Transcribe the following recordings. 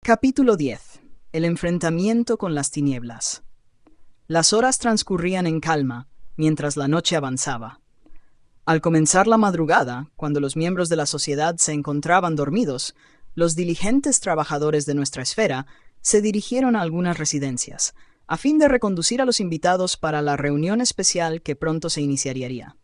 Capítulo 10. El enfrentamiento con las tinieblas. Las horas transcurrían en calma, mientras la noche avanzaba. Al comenzar la madrugada, cuando los miembros de la sociedad se encontraban dormidos, los diligentes trabajadores de nuestra esfera se dirigieron a algunas residencias, a fin de reconducir a los invitados para la reunión especial que pronto se iniciaría.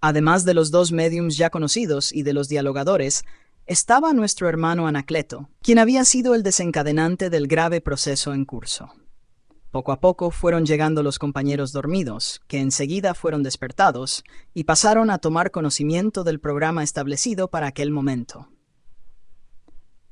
Además de los dos médiums ya conocidos y de los dialogadores, estaba nuestro hermano Anacleto, quien había sido el desencadenante del grave proceso en curso. Poco a poco fueron llegando los compañeros dormidos, que enseguida fueron despertados y pasaron a tomar conocimiento del programa establecido para aquel momento.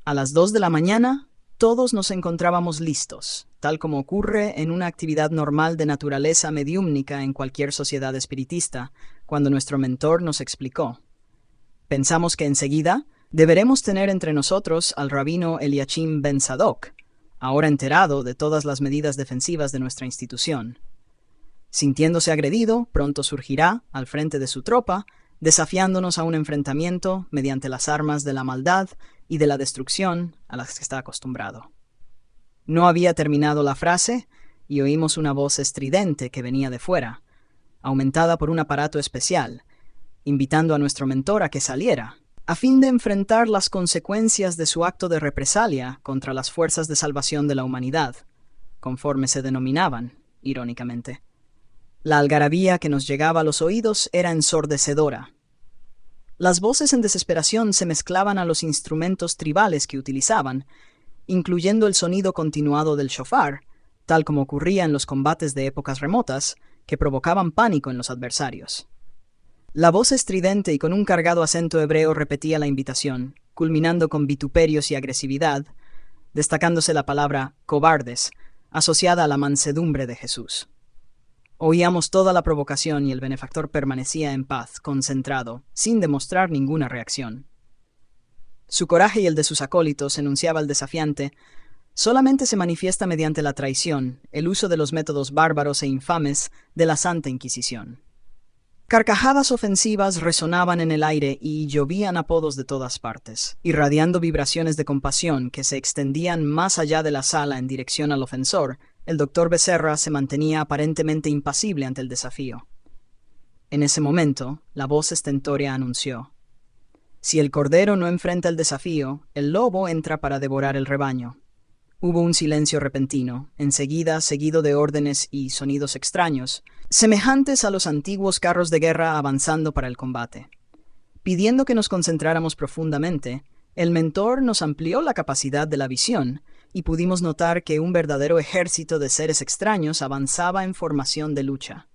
A las 2 de la mañana, todos nos encontrábamos listos, tal como ocurre en una actividad normal de naturaleza mediúmnica en cualquier sociedad espiritista, cuando nuestro mentor nos explicó. Pensamos que enseguida deberemos tener entre nosotros al rabino Eliachim Ben Zadok, ahora enterado de todas las medidas defensivas de nuestra institución. Sintiéndose agredido, pronto surgirá, al frente de su tropa, desafiándonos a un enfrentamiento mediante las armas de la maldad y de la destrucción a las que está acostumbrado. No había terminado la frase y oímos una voz estridente que venía de fuera, aumentada por un aparato especial, invitando a nuestro mentor a que saliera, a fin de enfrentar las consecuencias de su acto de represalia contra las fuerzas de salvación de la humanidad, conforme se denominaban, irónicamente. La algarabía que nos llegaba a los oídos era ensordecedora. Las voces en desesperación se mezclaban a los instrumentos tribales que utilizaban, incluyendo el sonido continuado del shofar, tal como ocurría en los combates de épocas remotas, que provocaban pánico en los adversarios. La voz estridente y con un cargado acento hebreo repetía la invitación, culminando con vituperios y agresividad, destacándose la palabra cobardes, asociada a la mansedumbre de Jesús. Oíamos toda la provocación y el benefactor permanecía en paz, concentrado, sin demostrar ninguna reacción. Su coraje y el de sus acólitos, enunciaba el desafiante, solamente se manifiesta mediante la traición, el uso de los métodos bárbaros e infames de la Santa Inquisición. Carcajadas ofensivas resonaban en el aire y llovían apodos de todas partes, irradiando vibraciones de compasión que se extendían más allá de la sala en dirección al ofensor. El doctor Becerra se mantenía aparentemente impasible ante el desafío. En ese momento, la voz estentórea anunció: «Si el cordero no enfrenta el desafío, el lobo entra para devorar el rebaño». Hubo un silencio repentino, enseguida seguido de órdenes y sonidos extraños, semejantes a los antiguos carros de guerra avanzando para el combate. Pidiendo que nos concentráramos profundamente, el mentor nos amplió la capacidad de la visión y pudimos notar que un verdadero ejército de seres extraños avanzaba en formación de lucha.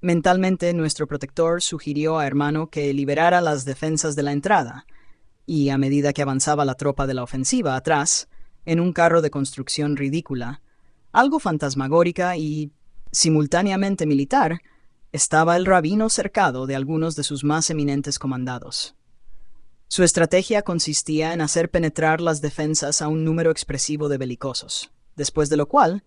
Mentalmente, nuestro protector sugirió a Hermano que liberara las defensas de la entrada, y a medida que avanzaba la tropa de la ofensiva atrás, en un carro de construcción ridícula, algo fantasmagórica y simultáneamente militar, estaba el rabino cercado de algunos de sus más eminentes comandados. Su estrategia consistía en hacer penetrar las defensas a un número expresivo de belicosos, después de lo cual,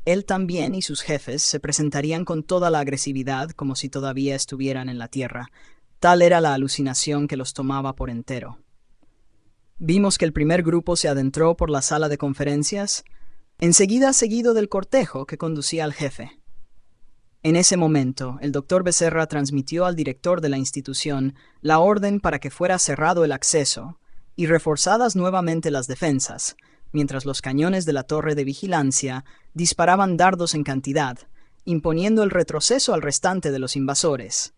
él también y sus jefes se presentarían con toda la agresividad como si todavía estuvieran en la tierra. Tal era la alucinación que los tomaba por entero. Vimos que el primer grupo se adentró por la sala de conferencias, enseguida seguido del cortejo que conducía al jefe. En ese momento, el doctor Becerra transmitió al director de la institución la orden para que fuera cerrado el acceso y reforzadas nuevamente las defensas, mientras los cañones de la torre de vigilancia disparaban dardos en cantidad, imponiendo el retroceso al restante de los invasores.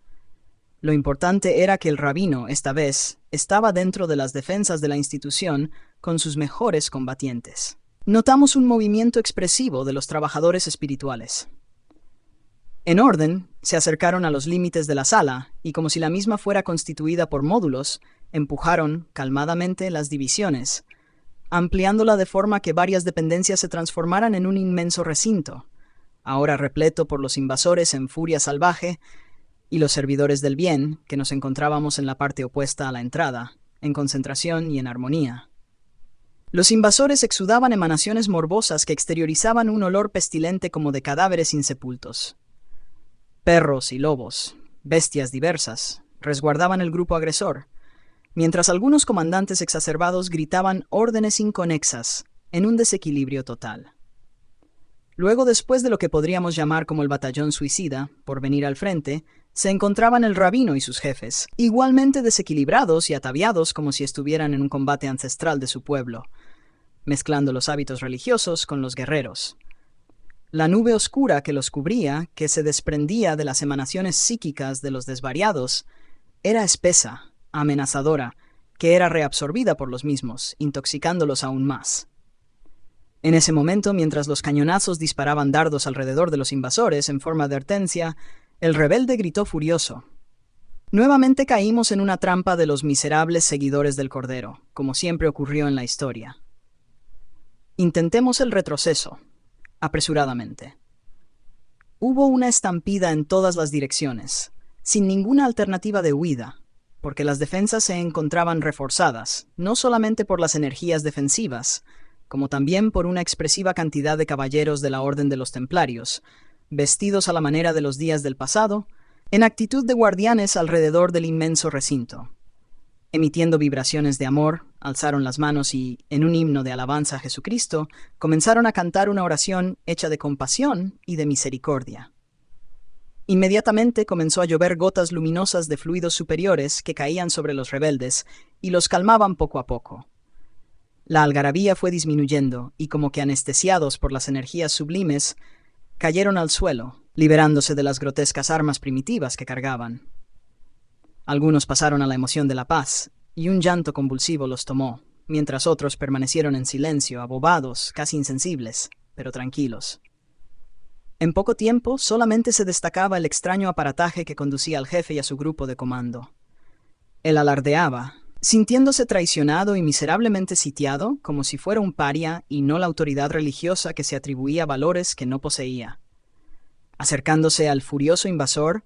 Lo importante era que el rabino, esta vez, estaba dentro de las defensas de la institución con sus mejores combatientes. Notamos un movimiento expresivo de los trabajadores espirituales. En orden, se acercaron a los límites de la sala y, como si la misma fuera constituida por módulos, empujaron calmadamente las divisiones, ampliándola de forma que varias dependencias se transformaran en un inmenso recinto, ahora repleto por los invasores en furia salvaje y los servidores del bien, que nos encontrábamos en la parte opuesta a la entrada, en concentración y en armonía. Los invasores exudaban emanaciones morbosas que exteriorizaban un olor pestilente como de cadáveres insepultos. Perros y lobos, bestias diversas, resguardaban el grupo agresor, mientras algunos comandantes exacerbados gritaban órdenes inconexas, en un desequilibrio total. Luego, después de lo que podríamos llamar como el batallón suicida, por venir al frente, se encontraban el rabino y sus jefes, igualmente desequilibrados y ataviados como si estuvieran en un combate ancestral de su pueblo, mezclando los hábitos religiosos con los guerreros. La nube oscura que los cubría, que se desprendía de las emanaciones psíquicas de los desvariados, era espesa, amenazadora, que era reabsorbida por los mismos, intoxicándolos aún más. En ese momento, mientras los cañonazos disparaban dardos alrededor de los invasores en forma de advertencia, el rebelde gritó furioso. Nuevamente caímos en una trampa de los miserables seguidores del Cordero, como siempre ocurrió en la historia. Intentemos el retroceso, apresuradamente. Hubo una estampida en todas las direcciones, sin ninguna alternativa de huida, porque las defensas se encontraban reforzadas, no solamente por las energías defensivas, como también por una expresiva cantidad de caballeros de la Orden de los Templarios, vestidos a la manera de los días del pasado, en actitud de guardianes alrededor del inmenso recinto. Emitiendo vibraciones de amor, alzaron las manos y, en un himno de alabanza a Jesucristo, comenzaron a cantar una oración hecha de compasión y de misericordia. Inmediatamente comenzó a llover gotas luminosas de fluidos superiores que caían sobre los rebeldes y los calmaban poco a poco. La algarabía fue disminuyendo y, como que anestesiados por las energías sublimes, cayeron al suelo, liberándose de las grotescas armas primitivas que cargaban. Algunos pasaron a la emoción de la paz, y un llanto convulsivo los tomó, mientras otros permanecieron en silencio, abobados, casi insensibles, pero tranquilos. En poco tiempo solamente se destacaba el extraño aparataje que conducía al jefe y a su grupo de comando. Él alardeaba, sintiéndose traicionado y miserablemente sitiado, como si fuera un paria y no la autoridad religiosa que se atribuía valores que no poseía. Acercándose al furioso invasor,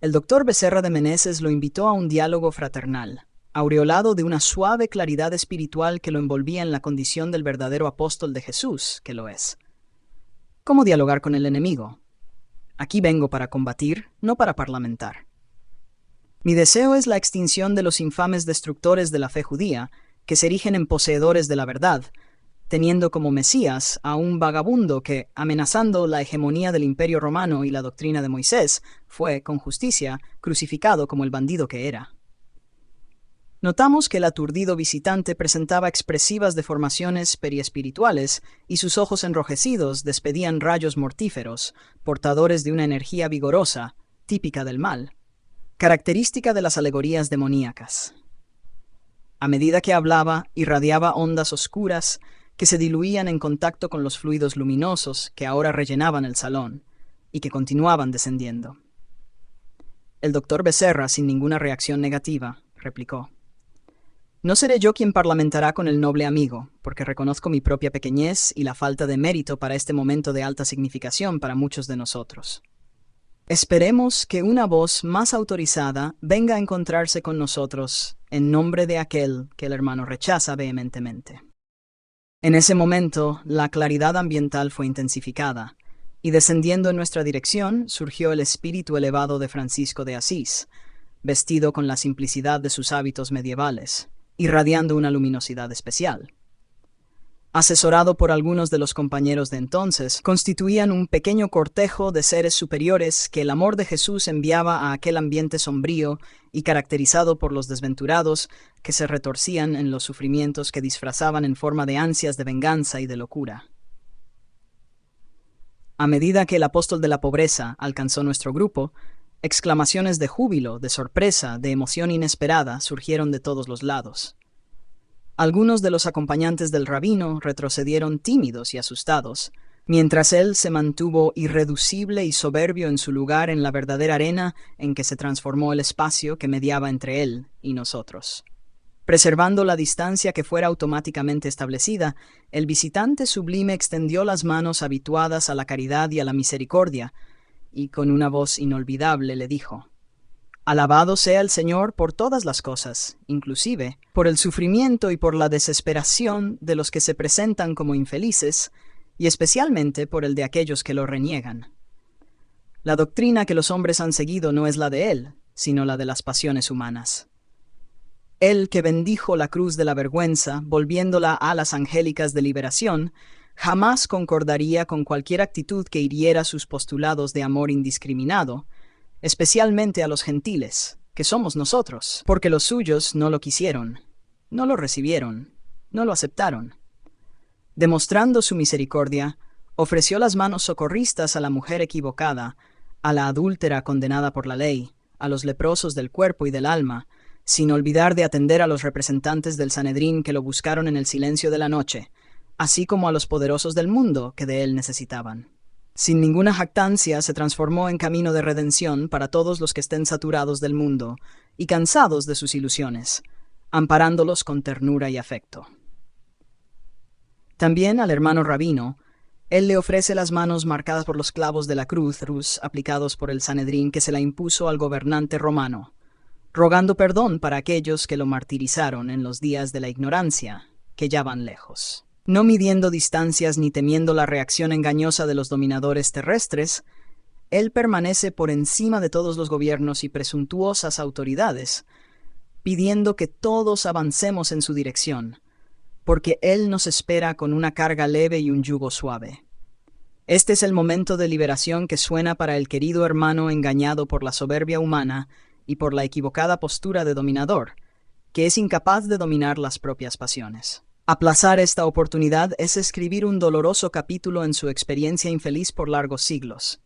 el doctor Becerra de Meneses lo invitó a un diálogo fraternal, aureolado de una suave claridad espiritual que lo envolvía en la condición del verdadero apóstol de Jesús, que lo es. ¿Cómo dialogar con el enemigo? Aquí vengo para combatir, no para parlamentar. Mi deseo es la extinción de los infames destructores de la fe judía, que se erigen en poseedores de la verdad, teniendo como Mesías a un vagabundo que, amenazando la hegemonía del Imperio Romano y la doctrina de Moisés, fue, con justicia, crucificado como el bandido que era. Notamos que el aturdido visitante presentaba expresivas deformaciones periespirituales y sus ojos enrojecidos despedían rayos mortíferos, portadores de una energía vigorosa, típica del mal, característica de las alegorías demoníacas. A medida que hablaba, irradiaba ondas oscuras que se diluían en contacto con los fluidos luminosos que ahora rellenaban el salón y que continuaban descendiendo. El doctor Becerra, sin ninguna reacción negativa, replicó: «No seré yo quien parlamentará con el noble amigo, porque reconozco mi propia pequeñez y la falta de mérito para este momento de alta significación para muchos de nosotros. Esperemos que una voz más autorizada venga a encontrarse con nosotros en nombre de aquel que el hermano rechaza vehementemente». En ese momento, la claridad ambiental fue intensificada, y descendiendo en nuestra dirección surgió el espíritu elevado de Francisco de Asís, vestido con la simplicidad de sus hábitos medievales, irradiando una luminosidad especial. Asesorado por algunos de los compañeros de entonces, constituían un pequeño cortejo de seres superiores que el amor de Jesús enviaba a aquel ambiente sombrío y caracterizado por los desventurados que se retorcían en los sufrimientos que disfrazaban en forma de ansias de venganza y de locura. A medida que el apóstol de la pobreza alcanzó nuestro grupo, exclamaciones de júbilo, de sorpresa, de emoción inesperada surgieron de todos los lados. Algunos de los acompañantes del rabino retrocedieron tímidos y asustados, mientras él se mantuvo irreducible y soberbio en su lugar en la verdadera arena en que se transformó el espacio que mediaba entre él y nosotros. Preservando la distancia que fuera automáticamente establecida, el visitante sublime extendió las manos habituadas a la caridad y a la misericordia, y con una voz inolvidable le dijo: «Alabado sea el Señor por todas las cosas, inclusive por el sufrimiento y por la desesperación de los que se presentan como infelices, y especialmente por el de aquellos que lo reniegan. La doctrina que los hombres han seguido no es la de Él, sino la de las pasiones humanas. Él que bendijo la cruz de la vergüenza, volviéndola alas angélicas de liberación, jamás concordaría con cualquier actitud que hiriera sus postulados de amor indiscriminado, especialmente a los gentiles, que somos nosotros, porque los suyos no lo quisieron, no lo recibieron, no lo aceptaron. Demostrando su misericordia, ofreció las manos socorristas a la mujer equivocada, a la adúltera condenada por la ley, a los leprosos del cuerpo y del alma, sin olvidar de atender a los representantes del Sanedrín que lo buscaron en el silencio de la noche, así como a los poderosos del mundo que de él necesitaban. Sin ninguna jactancia se transformó en camino de redención para todos los que estén saturados del mundo y cansados de sus ilusiones, amparándolos con ternura y afecto. También al hermano rabino, él le ofrece las manos marcadas por los clavos de la cruz aplicados por el Sanedrín que se la impuso al gobernante romano, rogando perdón para aquellos que lo martirizaron en los días de la ignorancia, que ya van lejos. No midiendo distancias ni temiendo la reacción engañosa de los dominadores terrestres, él permanece por encima de todos los gobiernos y presuntuosas autoridades, pidiendo que todos avancemos en su dirección, porque él nos espera con una carga leve y un yugo suave. Este es el momento de liberación que suena para el querido hermano engañado por la soberbia humana y por la equivocada postura de dominador, que es incapaz de dominar las propias pasiones. Aplazar esta oportunidad es escribir un doloroso capítulo en su experiencia infeliz por largos siglos.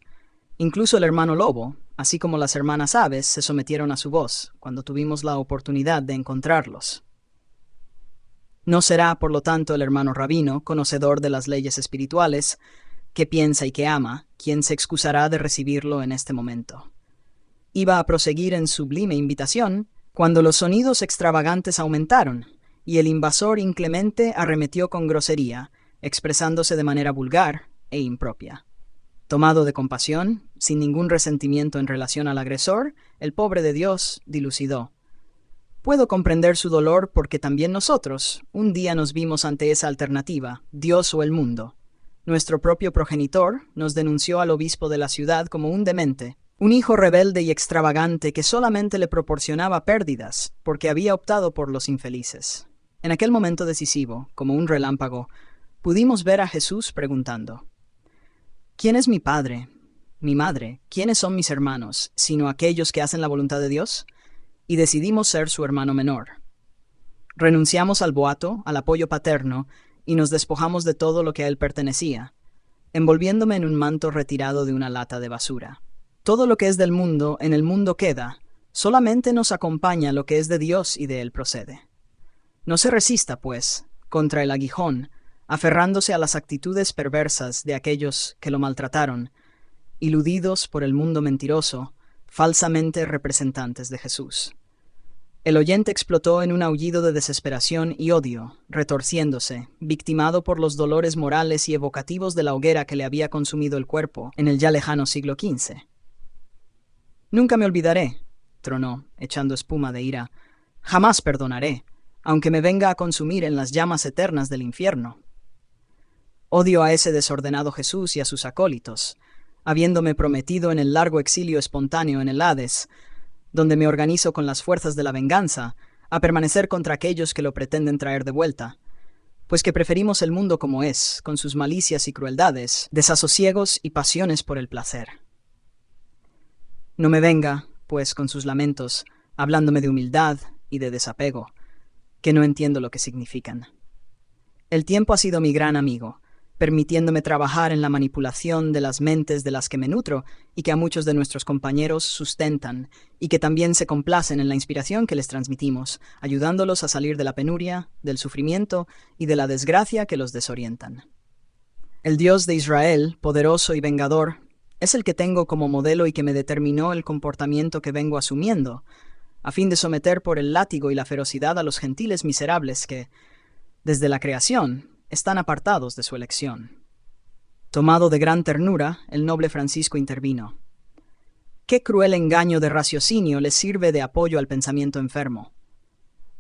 Incluso el hermano lobo, así como las hermanas aves, se sometieron a su voz cuando tuvimos la oportunidad de encontrarlos. No será, por lo tanto, el hermano rabino, conocedor de las leyes espirituales, que piensa y que ama, quien se excusará de recibirlo en este momento. Iba a proseguir en sublime invitación cuando los sonidos extravagantes aumentaron, y el invasor inclemente arremetió con grosería, expresándose de manera vulgar e impropia. Tomado de compasión, sin ningún resentimiento en relación al agresor, el pobre de Dios dilucidó: puedo comprender su dolor porque también nosotros un día nos vimos ante esa alternativa, Dios o el mundo. Nuestro propio progenitor nos denunció al obispo de la ciudad como un demente, un hijo rebelde y extravagante que solamente le proporcionaba pérdidas porque había optado por los infelices. En aquel momento decisivo, como un relámpago, pudimos ver a Jesús preguntando: ¿quién es mi padre, mi madre? ¿Quiénes son mis hermanos, sino aquellos que hacen la voluntad de Dios? Y decidimos ser su hermano menor. Renunciamos al boato, al apoyo paterno, y nos despojamos de todo lo que a él pertenecía, envolviéndome en un manto retirado de una lata de basura. Todo lo que es del mundo, en el mundo queda, solamente nos acompaña lo que es de Dios y de él procede. No se resista, pues, contra el aguijón, aferrándose a las actitudes perversas de aquellos que lo maltrataron, iludidos por el mundo mentiroso, falsamente representantes de Jesús. El oyente explotó en un aullido de desesperación y odio, retorciéndose, victimado por los dolores morales y evocativos de la hoguera que le había consumido el cuerpo en el ya lejano siglo XV. «Nunca me olvidaré», tronó, echando espuma de ira. «Jamás perdonaré, aunque me venga a consumir en las llamas eternas del infierno. Odio a ese desordenado Jesús y a sus acólitos, habiéndome prometido en el largo exilio espontáneo en el Hades, donde me organizo con las fuerzas de la venganza, a permanecer contra aquellos que lo pretenden traer de vuelta, pues que preferimos el mundo como es, con sus malicias y crueldades, desasosiegos y pasiones por el placer. No me venga, pues, con sus lamentos, hablándome de humildad y de desapego, que no entiendo lo que significan. El tiempo ha sido mi gran amigo, permitiéndome trabajar en la manipulación de las mentes de las que me nutro y que a muchos de nuestros compañeros sustentan, y que también se complacen en la inspiración que les transmitimos, ayudándolos a salir de la penuria, del sufrimiento y de la desgracia que los desorientan. El Dios de Israel, poderoso y vengador, es el que tengo como modelo y que me determinó el comportamiento que vengo asumiendo, a fin de someter por el látigo y la ferocidad a los gentiles miserables que, desde la creación, están apartados de su elección. Tomado de gran ternura, el noble Francisco intervino. ¿Qué cruel engaño de raciocinio les sirve de apoyo al pensamiento enfermo?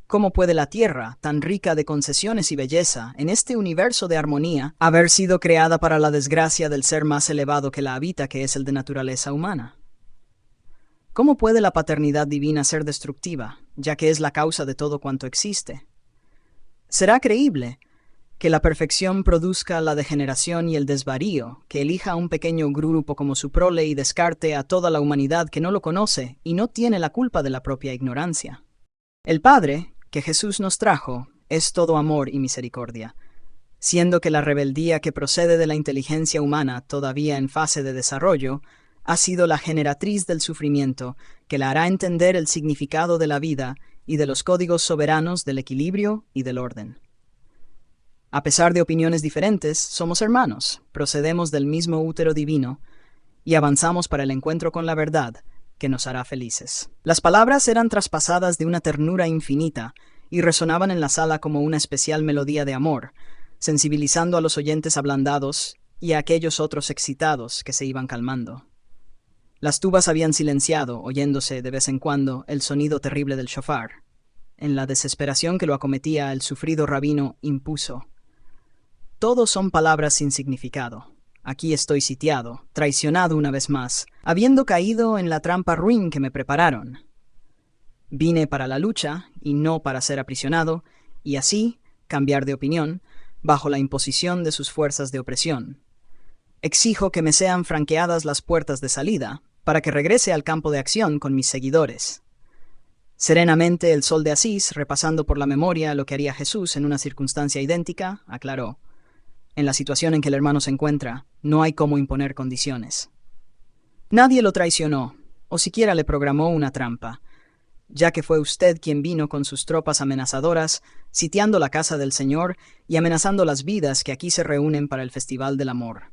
¿Cómo puede la tierra, tan rica de concesiones y belleza, en este universo de armonía, haber sido creada para la desgracia del ser más elevado que la habita, que es el de naturaleza humana? ¿Cómo puede la paternidad divina ser destructiva, ya que es la causa de todo cuanto existe. ¿Será creíble que la perfección produzca la degeneración y el desvarío, que elija a un pequeño grupo como su prole y descarte a toda la humanidad que no lo conoce y no tiene la culpa de la propia ignorancia? El Padre, que Jesús nos trajo, es todo amor y misericordia, siendo que la rebeldía que procede de la inteligencia humana todavía en fase de desarrollo, ha sido la generatriz del sufrimiento que le hará entender el significado de la vida y de los códigos soberanos del equilibrio y del orden. A pesar de opiniones diferentes, somos hermanos, procedemos del mismo útero divino y avanzamos para el encuentro con la verdad que nos hará felices. Las palabras eran traspasadas de una ternura infinita y resonaban en la sala como una especial melodía de amor, sensibilizando a los oyentes ablandados y a aquellos otros excitados que se iban calmando. Las tubas habían silenciado, oyéndose de vez en cuando el sonido terrible del shofar. En la desesperación que lo acometía, el sufrido rabino impuso: «Todos son palabras sin significado. Aquí estoy sitiado, traicionado una vez más, habiendo caído en la trampa ruin que me prepararon. Vine para la lucha y no para ser aprisionado, y así cambiar de opinión, bajo la imposición de sus fuerzas de opresión. Exijo que me sean franqueadas las puertas de salida, para que regrese al campo de acción con mis seguidores». Serenamente el sol de Asís, repasando por la memoria lo que haría Jesús en una circunstancia idéntica, aclaró: «En la situación en que el hermano se encuentra, no hay cómo imponer condiciones. Nadie lo traicionó, o siquiera le programó una trampa, ya que fue usted quien vino con sus tropas amenazadoras, sitiando la casa del Señor y amenazando las vidas que aquí se reúnen para el Festival del Amor.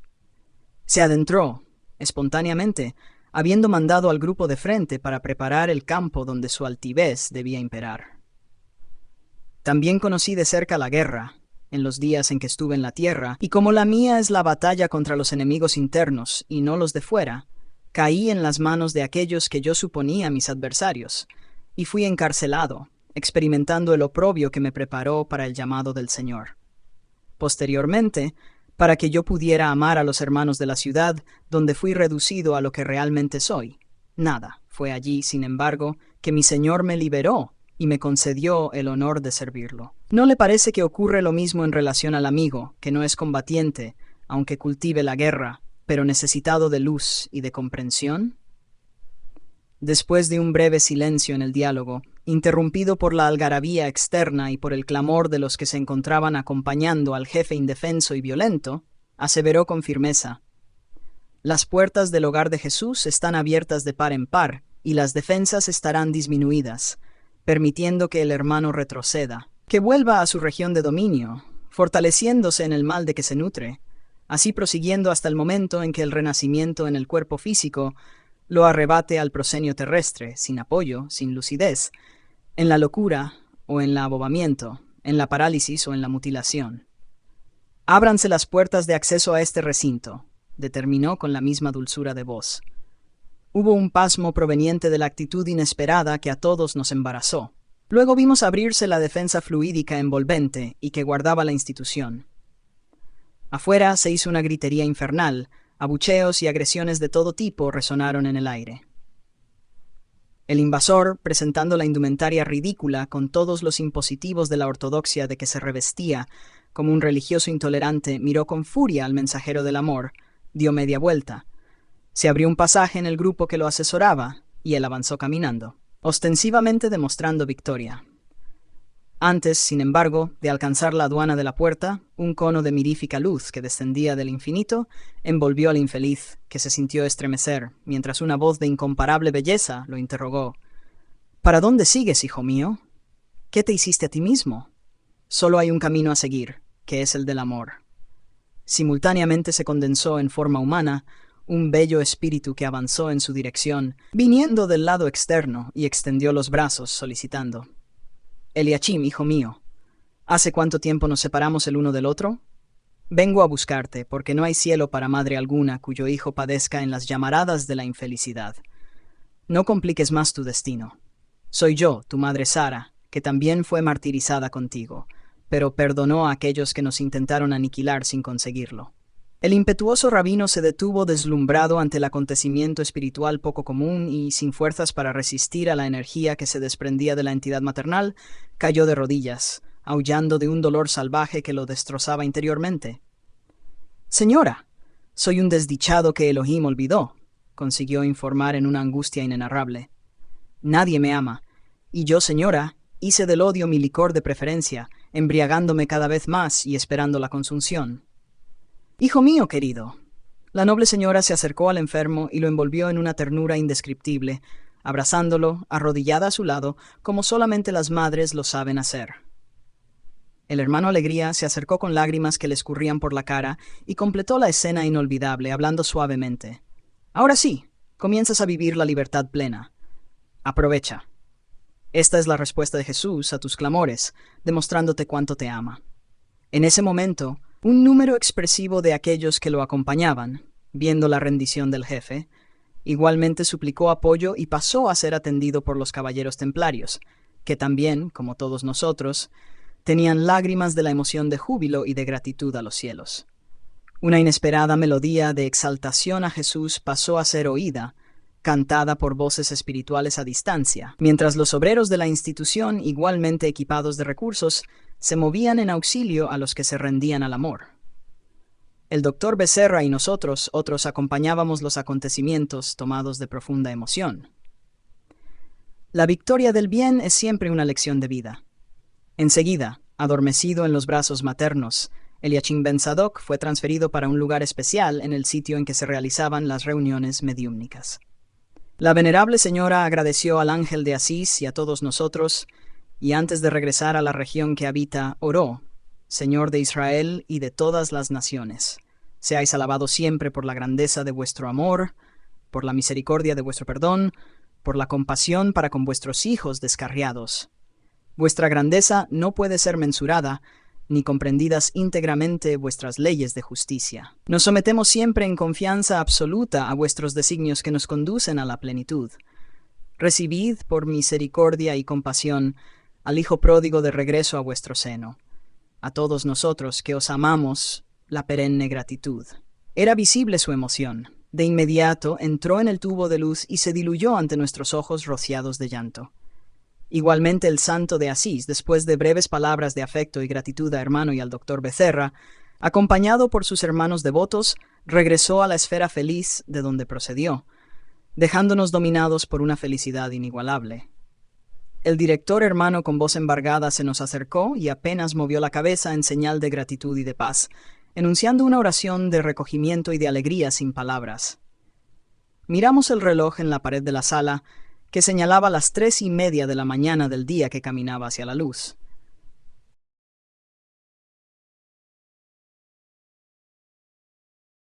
Se adentró, espontáneamente, habiendo mandado al grupo de frente para preparar el campo donde su altivez debía imperar. También conocí de cerca la guerra, en los días en que estuve en la tierra, y como la mía es la batalla contra los enemigos internos y no los de fuera, caí en las manos de aquellos que yo suponía mis adversarios, y fui encarcelado, experimentando el oprobio que me preparó para el llamado del Señor. Posteriormente, para que yo pudiera amar a los hermanos de la ciudad, donde fui reducido a lo que realmente soy. Nada, fue allí, sin embargo, que mi Señor me liberó y me concedió el honor de servirlo. ¿No le parece que ocurre lo mismo en relación al amigo, que no es combatiente, aunque cultive la guerra, pero necesitado de luz y de comprensión? Después de un breve silencio en el diálogo, interrumpido por la algarabía externa y por el clamor de los que se encontraban acompañando al jefe indefenso y violento, aseveró con firmeza: «Las puertas del hogar de Jesús están abiertas de par en par, y las defensas estarán disminuidas, permitiendo que el hermano retroceda, que vuelva a su región de dominio, fortaleciéndose en el mal de que se nutre, así prosiguiendo hasta el momento en que el renacimiento en el cuerpo físico lo arrebate al proscenio terrestre, sin apoyo, sin lucidez, en la locura o en el abobamiento, en la parálisis o en la mutilación. Ábranse las puertas de acceso a este recinto», determinó con la misma dulzura de voz. Hubo un pasmo proveniente de la actitud inesperada que a todos nos embarazó. Luego vimos abrirse la defensa fluídica envolvente y que guardaba la institución. Afuera se hizo una gritería infernal. Abucheos y agresiones de todo tipo resonaron en el aire. El invasor, presentando la indumentaria ridícula con todos los impositivos de la ortodoxia de que se revestía, como un religioso intolerante, miró con furia al mensajero del amor, dio media vuelta. Se abrió un pasaje en el grupo que lo asesoraba, y él avanzó caminando, ostensivamente demostrando victoria. Antes, sin embargo, de alcanzar la aduana de la puerta, un cono de mirífica luz que descendía del infinito envolvió al infeliz, que se sintió estremecer, mientras una voz de incomparable belleza lo interrogó: «¿Para dónde sigues, hijo mío? ¿Qué te hiciste a ti mismo? Solo hay un camino a seguir, que es el del amor». Simultáneamente se condensó en forma humana un bello espíritu que avanzó en su dirección, viniendo del lado externo, y extendió los brazos, solicitando: «Eliachim, hijo mío, ¿hace cuánto tiempo nos separamos el uno del otro? Vengo a buscarte, porque no hay cielo para madre alguna cuyo hijo padezca en las llamaradas de la infelicidad. No compliques más tu destino. Soy yo, tu madre Sara, que también fue martirizada contigo, pero perdonó a aquellos que nos intentaron aniquilar sin conseguirlo. El impetuoso rabino se detuvo deslumbrado ante el acontecimiento espiritual poco común y, sin fuerzas para resistir a la energía que se desprendía de la entidad maternal, cayó de rodillas, aullando de un dolor salvaje que lo destrozaba interiormente. «Señora, soy un desdichado que Elohim olvidó», consiguió informar en una angustia inenarrable. «Nadie me ama, y yo, señora, hice del odio mi licor de preferencia, embriagándome cada vez más y esperando la consunción». «Hijo mío querido». La noble señora se acercó al enfermo y lo envolvió en una ternura indescriptible, abrazándolo, arrodillada a su lado, como solamente las madres lo saben hacer. El hermano Alegría se acercó con lágrimas que le escurrían por la cara y completó la escena inolvidable, hablando suavemente. «Ahora sí, comienzas a vivir la libertad plena. Aprovecha. Esta es la respuesta de Jesús a tus clamores, demostrándote cuánto te ama». En ese momento, un número expresivo de aquellos que lo acompañaban, viendo la rendición del jefe, igualmente suplicó apoyo y pasó a ser atendido por los caballeros templarios, que también, como todos nosotros, tenían lágrimas de la emoción de júbilo y de gratitud a los cielos. Una inesperada melodía de exaltación a Jesús pasó a ser oída, cantada por voces espirituales a distancia, mientras los obreros de la institución, igualmente equipados de recursos, se movían en auxilio a los que se rendían al amor. El doctor Becerra y nosotros, otros, acompañábamos los acontecimientos tomados de profunda emoción. La victoria del bien es siempre una lección de vida. Enseguida, adormecido en los brazos maternos, Eliachim Ben Zadok fue transferido para un lugar especial en el sitio en que se realizaban las reuniones mediúmnicas. La venerable señora agradeció al ángel de Asís y a todos nosotros, y antes de regresar a la región que habita, oró: «Señor de Israel y de todas las naciones, seáis alabados siempre por la grandeza de vuestro amor, por la misericordia de vuestro perdón, por la compasión para con vuestros hijos descarriados. Vuestra grandeza no puede ser mensurada, ni comprendidas íntegramente vuestras leyes de justicia. Nos sometemos siempre en confianza absoluta a vuestros designios que nos conducen a la plenitud. Recibid por misericordia y compasión al Hijo pródigo de regreso a vuestro seno. A todos nosotros que os amamos, la perenne gratitud». Era visible su emoción. De inmediato entró en el tubo de luz y se diluyó ante nuestros ojos rociados de llanto. Igualmente el santo de Asís, después de breves palabras de afecto y gratitud a hermano y al doctor Becerra, acompañado por sus hermanos devotos, regresó a la esfera feliz de donde procedió, dejándonos dominados por una felicidad inigualable. El director hermano con voz embargada se nos acercó y apenas movió la cabeza en señal de gratitud y de paz, enunciando una oración de recogimiento y de alegría sin palabras. Miramos el reloj en la pared de la sala, que señalaba las 3:30 de la mañana del día que caminaba hacia la luz.